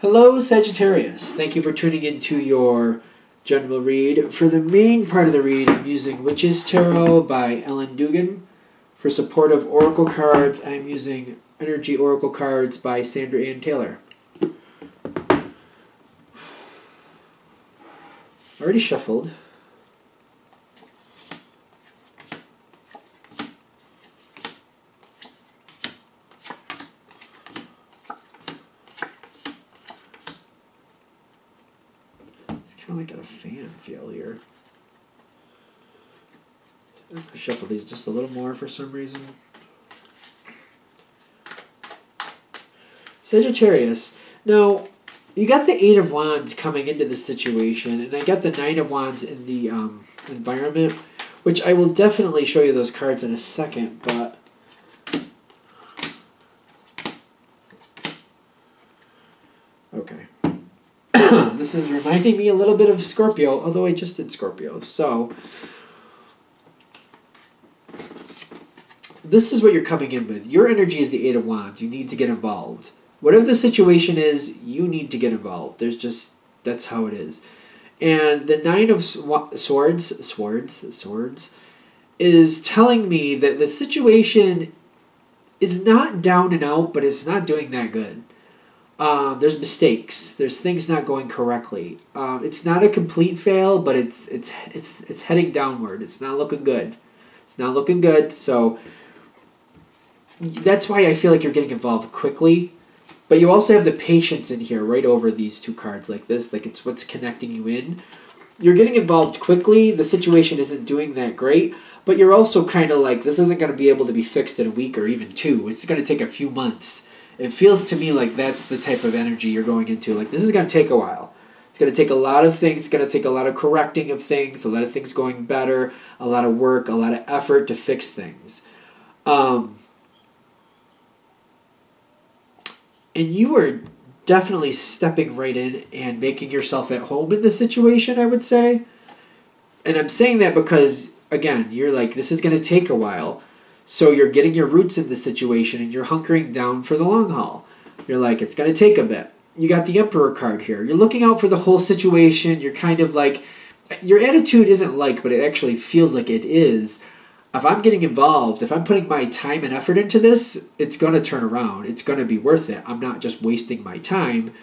Hello, Sagittarius. Thank you for tuning into your general read. For the main part of the read, I'm using Witch's Tarot by Ellen Dugan. For supportive oracle cards, I'm using Energy Oracle cards by Sandra Ann Taylor. Already shuffled. Kind of like a fan feel here. I'm going to shuffle these just a little more for some reason. Sagittarius. Now, you got the Eight of Wands coming into the situation, and I got the Nine of Wands in the environment, which I will definitely show you those cards in a second, but okay. This is reminding me a little bit of Scorpio, although I just did Scorpio. So, this is what you're coming in with. Your energy is the Eight of Wands. You need to get involved. Whatever the situation is, you need to get involved. That's how it is. And the Nine of Swords is telling me that the situation is not down and out, but it's not doing that good. There's mistakes. There's things not going correctly. It's not a complete fail, but it's heading downward. It's not looking good. It's not looking good. So that's why I feel like you're getting involved quickly. But you also have the patience in here, right over these two cards like this. Like it's what's connecting you in. You're getting involved quickly. The situation isn't doing that great. But you're also kind of like, this isn't going to be able to be fixed in a week or even two. It's going to take a few months. It feels to me like that's the type of energy you're going into. Like, this is going to take a while. It's going to take a lot of things. It's going to take a lot of correcting of things, a lot of things going better, a lot of work, a lot of effort to fix things. And you are definitely stepping right in and making yourself at home in the situation, I would say. And I'm saying that because, again, you're like, this is going to take a while. So you're getting your roots in the situation and you're hunkering down for the long haul. You're like, it's going to take a bit. You got the Emperor card here. You're looking out for the whole situation. You're kind of like, your attitude isn't like, but it actually feels like it is. If I'm getting involved, if I'm putting my time and effort into this, it's going to turn around. It's going to be worth it. I'm not just wasting my time.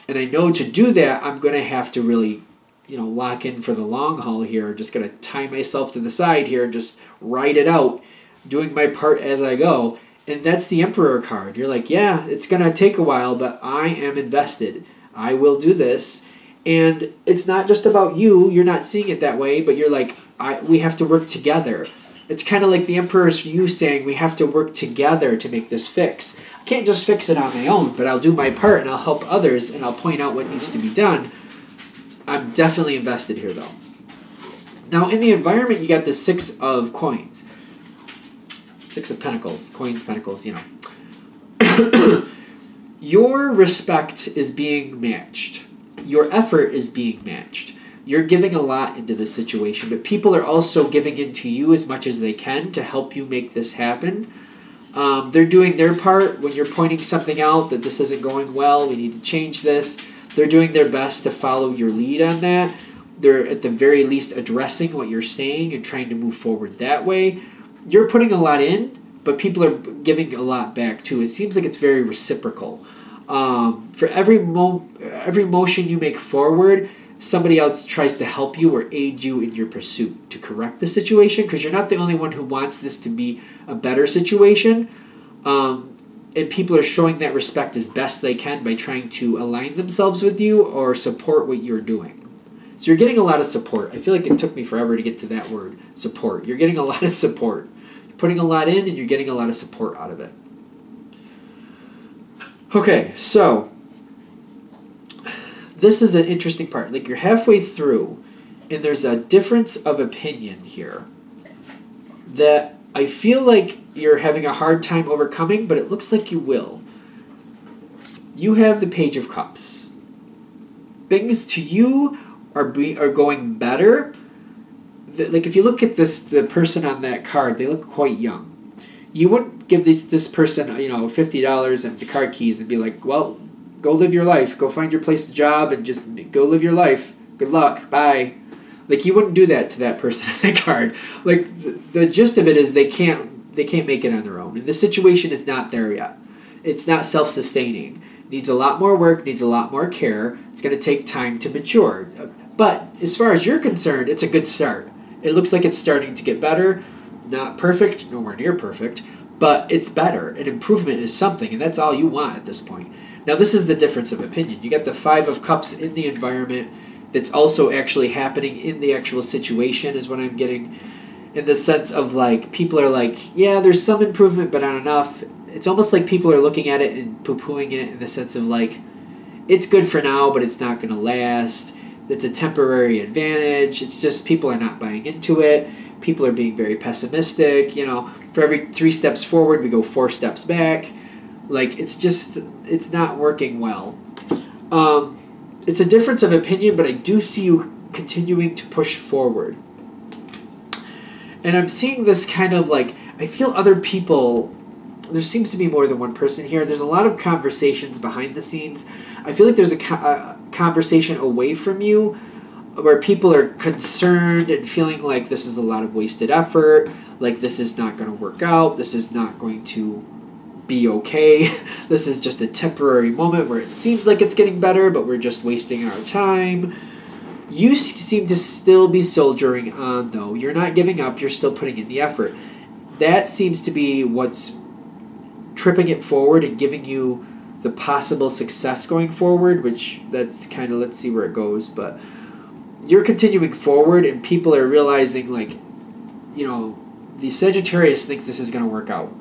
And I know to do that, I'm going to have to really, lock in for the long haul here. Just going to tie myself to the side here and just ride it out, doing my part as I go. And that's the Emperor card. You're like, yeah, it's going to take a while, but I am invested. I will do this. And it's not just about you. You're not seeing it that way, but you're like, we have to work together. It's kind of like the Emperor's you saying we have to work together to make this fix. I can't just fix it on my own, but I'll do my part and I'll help others and I'll point out what needs to be done. I'm definitely invested here, though. Now, in the environment, you got the Six of Coins. Six of Pentacles. Coins, Pentacles, Your respect is being matched. Your effort is being matched. You're giving a lot into this situation, but people are also giving into you as much as they can to help you make this happen. They're doing their part when you're pointing something out that this isn't going well, we need to change this. They're doing their best to follow your lead on that. They're at the very least addressing what you're saying and trying to move forward that way. You're putting a lot in, but people are giving a lot back too. It seems like it's very reciprocal. For every motion you make forward, somebody else tries to help you or aid you in your pursuit to correct the situation, because you're not the only one who wants this to be a better situation. And people are showing that respect as best they can by trying to align themselves with you or support what you're doing. So you're getting a lot of support. I feel like it took me forever to get to that word, support. You're getting a lot of support. You're putting a lot in and you're getting a lot of support out of it. Okay, so this is an interesting part. Like, you're halfway through and there's a difference of opinion here that I feel like you're having a hard time overcoming, but it looks like you will. You have the Page of Cups. Things to you are going better. Like, if you look at the person on that card, they look quite young. You wouldn't give this person, $50 and the car keys and be like, well, go live your life. Go find your place to job and just go live your life. Good luck. Bye. Like, you wouldn't do that to that person in that card. Like, the gist of it is they can't make it on their own. And the situation is not there yet. It's not self-sustaining. Needs a lot more work, needs a lot more care. It's going to take time to mature. But as far as you're concerned, it's a good start. It looks like it's starting to get better. Not perfect, nowhere near perfect, but it's better. An improvement is something, and that's all you want at this point. Now, this is the difference of opinion. You got the Five of Cups in the environment that's also actually happening in the actual situation is what I'm getting, in the sense of, like, people are like, yeah, there's some improvement, but not enough. It's almost like people are looking at it and poo-pooing it in the sense of, like, it's good for now, but it's not going to last. It's a temporary advantage. It's just people are not buying into it. People are being very pessimistic. You know, for every 3 steps forward, we go 4 steps back. Like, it's not working well. It's a difference of opinion, but I do see you continuing to push forward. And I'm seeing this kind of like, I feel other people, there seems to be more than one person here. There's a lot of conversations behind the scenes. I feel like there's a conversation away from you where people are concerned and feeling like this is a lot of wasted effort, like this is not going to work out, this is not going to be okay, this is just a temporary moment where it seems like it's getting better, but we're just wasting our time. You seem to still be soldiering on, though. You're not giving up, you're still putting in the effort. That seems to be what's tripping it forward and giving you the possible success going forward, which that's kind of, let's see where it goes, but you're continuing forward and people are realizing, like, you know, the Sagittarius thinks this is going to work out.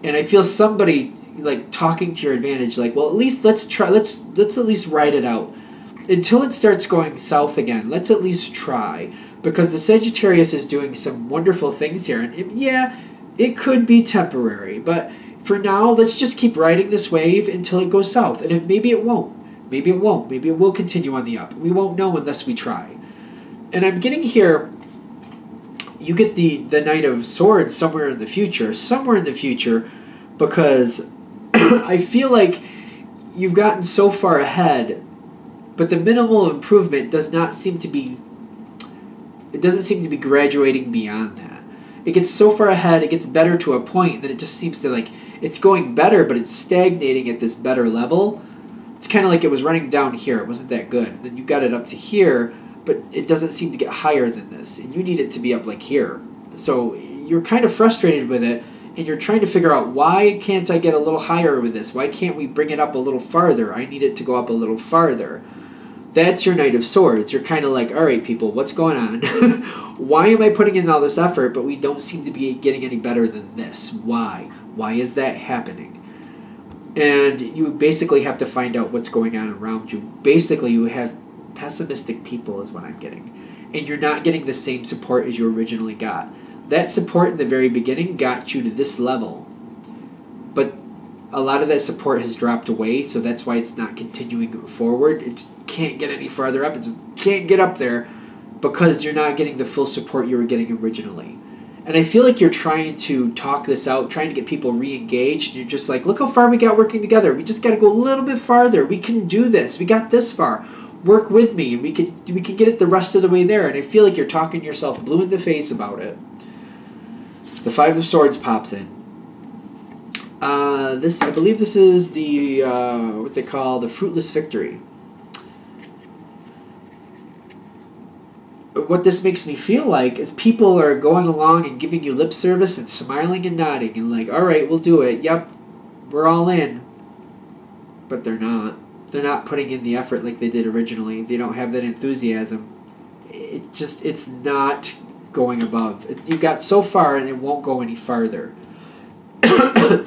And I feel somebody, like, talking to your advantage, like, well, at least let's at least ride it out. Until it starts going south again, let's at least try. Because the Sagittarius is doing some wonderful things here. And yeah, it could be temporary, but for now, let's just keep riding this wave until it goes south. And maybe it won't. Maybe it won't. Maybe it will continue on the up. We won't know unless we try. And I'm getting here, you get the Knight of Swords somewhere in the future. Somewhere in the future, because I feel like you've gotten so far ahead, but the minimal improvement does not seem to be, it doesn't seem to be graduating beyond that. It gets so far ahead, it gets better to a point that it just seems to, like, it's going better, but it's stagnating at this better level. It's kind of like it was running down here. It wasn't that good. Then you got it up to here, but it doesn't seem to get higher than this. And you need it to be up like here. So you're kind of frustrated with it, and you're trying to figure out, why can't I get a little higher with this? Why can't we bring it up a little farther? I need it to go up a little farther. That's your Knight of Swords. You're kind of like, all right, people, what's going on? Why am I putting in all this effort, but we don't seem to be getting any better than this? Why? Why is that happening? And you basically have to find out what's going on around you. Basically, you have pessimistic people is what I'm getting. And you're not getting the same support as you originally got. That support in the very beginning got you to this level. But a lot of that support has dropped away, so that's why it's not continuing forward. It can't get any farther up. It just can't get up there because you're not getting the full support you were getting originally. And I feel like you're trying to talk this out, trying to get people re-engaged. You're just like, look how far we got working together. We just got to go a little bit farther. We can do this. We got this far. Work with me, and we can get it the rest of the way there. And I feel like you're talking yourself blue in the face about it. The Five of Swords pops in. I believe this is the what they call the fruitless victory. What this makes me feel like is people are going along and giving you lip service and smiling and nodding and like, all right, we'll do it. Yep, we're all in. But they're not. They're not putting in the effort like they did originally. They don't have that enthusiasm. It's not going above. You got so far and it won't go any farther. The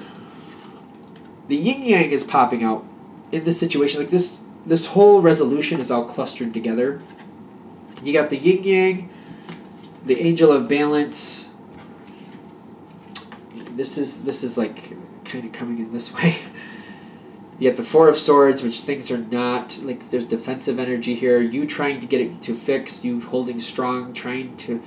yin-yang is popping out in this situation. Like this whole resolution is all clustered together. You got the yin-yang, the angel of balance. This is like kind of coming in this way. You got the Four of Swords, which things are not, like, there's defensive energy here. You trying to get it to fix, you holding strong, trying to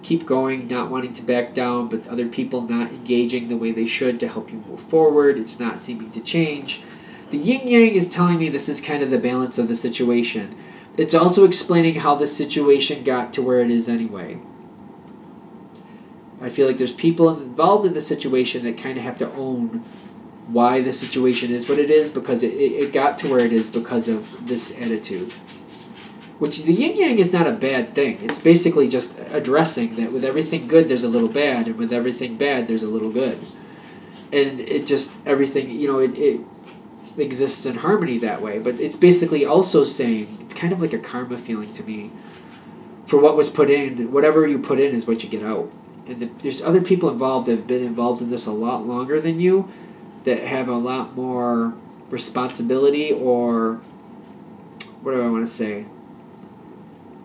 keep going, not wanting to back down, but other people not engaging the way they should to help you move forward. It's not seeming to change. The yin-yang is telling me this is kind of the balance of the situation. It's also explaining how the situation got to where it is anyway. I feel like there's people involved in the situation that kind of have to own why the situation is what it is, because it got to where it is because of this attitude. Which the yin-yang is not a bad thing. It's basically just addressing that with everything good there's a little bad, and with everything bad there's a little good. And it just, everything, it exists in harmony that way. But it's basically also saying, it's kind of like a karma feeling to me. For what was put in, whatever you put in is what you get out. And there's other people involved that have been involved in this a lot longer than you, that have a lot more responsibility, or what do I want to say?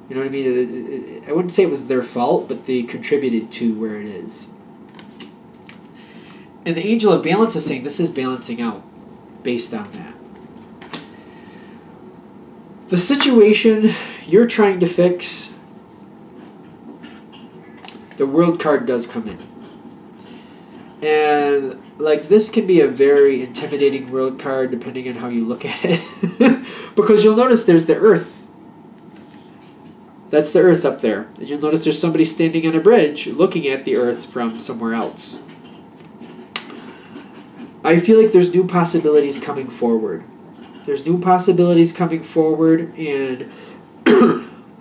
You know what I mean? I wouldn't say it was their fault, but they contributed to where it is. And the angel of balance is saying this is balancing out based on that. The situation you're trying to fix, the world card does come in. And like, this can be a very intimidating world card depending on how you look at it. Because you'll notice there's the earth. That's the earth up there. And you'll notice there's somebody standing on a bridge looking at the earth from somewhere else. I feel like there's new possibilities coming forward. There's new possibilities coming forward, and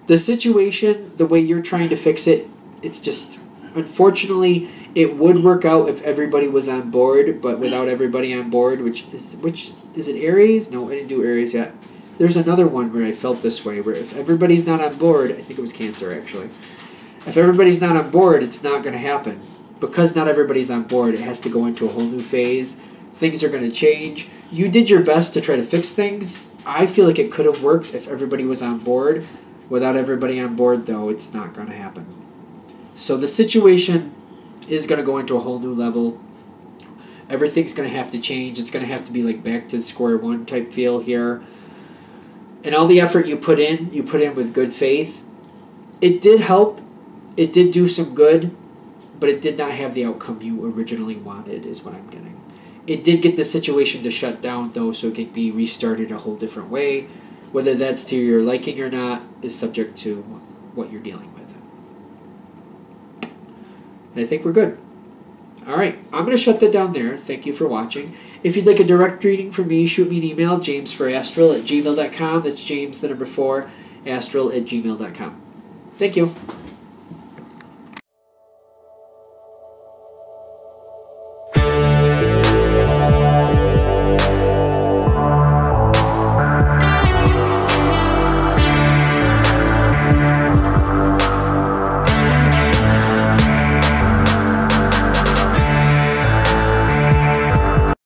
the situation, the way you're trying to fix it, it's just, unfortunately, it would work out if everybody was on board, but without everybody on board, which is it Aries? No, I didn't do Aries yet. There's another one where I felt this way, where if everybody's not on board, I think it was Cancer actually. If everybody's not on board, it's not going to happen. Because not everybody's on board, it has to go into a whole new phase. Things are going to change. You did your best to try to fix things. I feel like it could have worked if everybody was on board. Without everybody on board, though, it's not going to happen. So the situation is going to go into a whole new level. Everything's going to have to change. It's going to have to be like back to square one type feel here. And all the effort you put in with good faith. It did help. It did do some good, but it did not have the outcome you originally wanted, is what I'm getting. It did get the situation to shut down, though, so it could be restarted a whole different way. Whether that's to your liking or not is subject to what you're dealing with. And I think we're good. All right, I'm going to shut that down there. Thank you for watching. If you'd like a direct reading from me, shoot me an email, jamesforastral@gmail.com. That's James, the number 4, astral@gmail.com. Thank you.